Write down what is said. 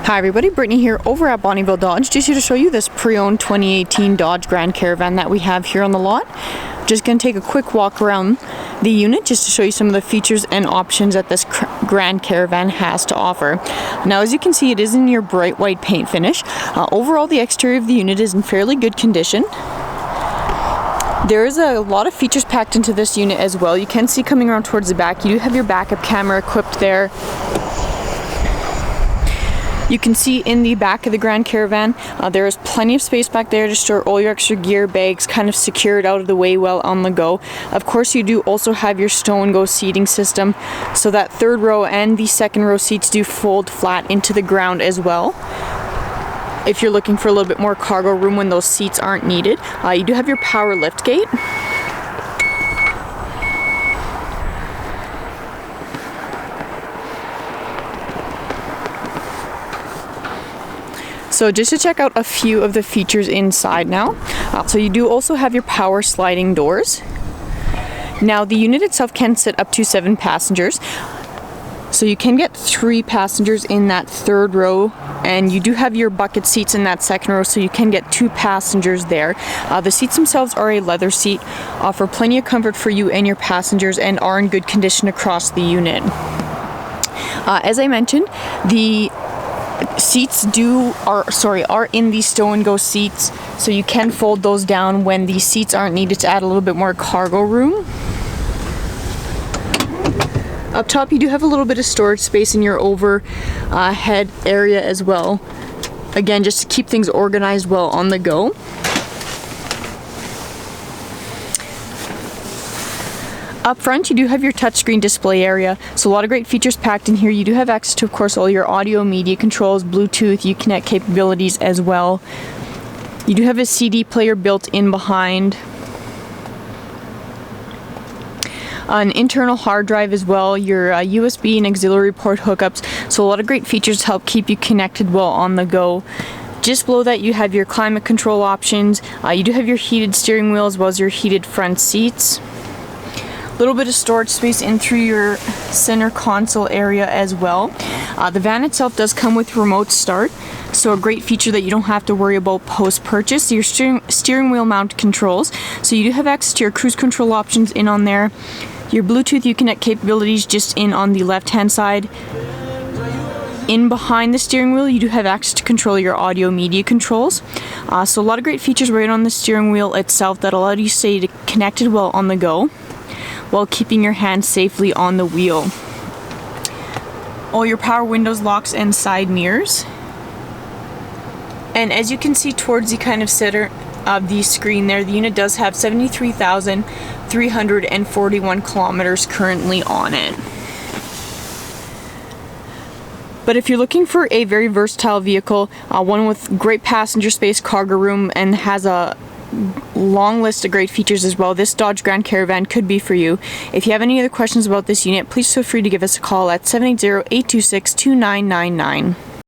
Hi everybody, Brittany here over at Bonnyville Dodge, just here to show you this pre-owned 2018 Dodge Grand Caravan that we have here on the lot. Just going to take a quick walk around the unit just to show you some of the features and options that this Grand Caravan has to offer. Now, as you can see, it is in your bright white paint finish. Overall, the exterior of the unit is in fairly good condition. There is a lot of features packed into this unit as well. You can see coming around towards the back, you do have your backup camera equipped there. You can see in the back of the Grand Caravan, there is plenty of space back there to store all your extra gear, bags, kind of secured out of the way while on the go. Of course, you do also have your stow and go seating system, so that third row and the second row seats do fold flat into the ground as well. If you're looking for a little bit more cargo room when those seats aren't needed, you do have your power lift gate. So just to check out a few of the features inside now. So you do also have your power sliding doors. Now the unit itself can sit up to 7 passengers. So you can get 3 passengers in that third row, and you do have your bucket seats in that second row, so you can get 2 passengers there. The seats themselves are a leather seat, offer plenty of comfort for you and your passengers, and are in good condition across the unit. As I mentioned, the seats are in the stow and go seats, so you can fold those down when the seats aren't needed to add a little bit more cargo room. Up top, you do have a little bit of storage space in your overhead area as well. Again, just to keep things organized well on the go. Up front, you do have your touchscreen display area, so a lot of great features packed in here. You do have access to, of course, all your audio media controls, Bluetooth, Uconnect capabilities as well. You do have a CD player built in behind. An internal hard drive as well, your USB and auxiliary port hookups, so a lot of great features to help keep you connected while on the go. Just below that, you have your climate control options. You do have your heated steering wheel as well as your heated front seats. Little bit of storage space in through your center console area as well. The van itself does come with remote start, so a great feature that you don't have to worry about post-purchase. Your steering wheel mount controls, so you do have access to your cruise control options in on there. Your Bluetooth Uconnect capabilities just in on the left-hand side. In behind the steering wheel, you do have access to control your audio media controls. So a lot of great features right on the steering wheel itself that allow you to stay connected while on the go, while keeping your hand safely on the wheel. All your power windows, locks, and side mirrors. And as you can see towards the kind of center of the screen there, the unit does have 73,341 kilometers currently on it. But if you're looking for a very versatile vehicle, one with great passenger space, cargo room, and has a long list of great features as well, this Dodge Grand Caravan could be for you. If you have any other questions about this unit, please feel free to give us a call at 780-826-2999.